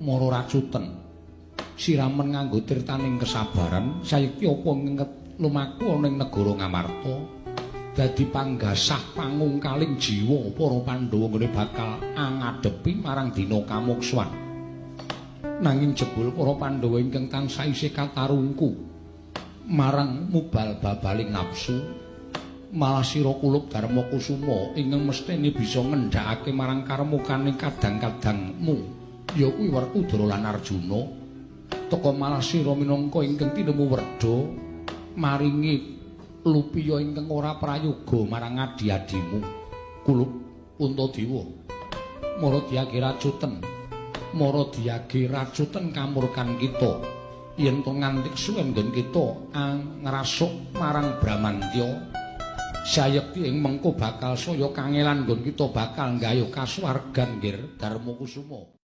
Mara Racuten. Siramen nganggo tirtaning kesabaran sayekti apa nginget lumaku ana ing negara Ngamarta. Dadi panggasah pangungkaling jiwa para Pandhawa nggone bakal angadepi marang dina kamuksuan. Nanging jebul para Pandhawa ingkang tansah isih katarungku marang mubal-babaling nafsu, malah sira kulup Darma Kusuma ingkang mestine bisa ngendhakake marang karmukaning kadang-kadangmu ya kuwi Werkudara lan Arjuna. Teka malah sira minangka ingkang tinemu werda maringi lupiya ingkang ora prayoga marang adi-adimu Kulup Puntadewa. Mara diage racuten kamurkan kita yen to nganti suwen nggon kita ngrasuk marang Bramantya sayekti ing mengko bakal saya kangelan nggon kita bakal nggayuh kasuwargan nggih Darma Kusuma.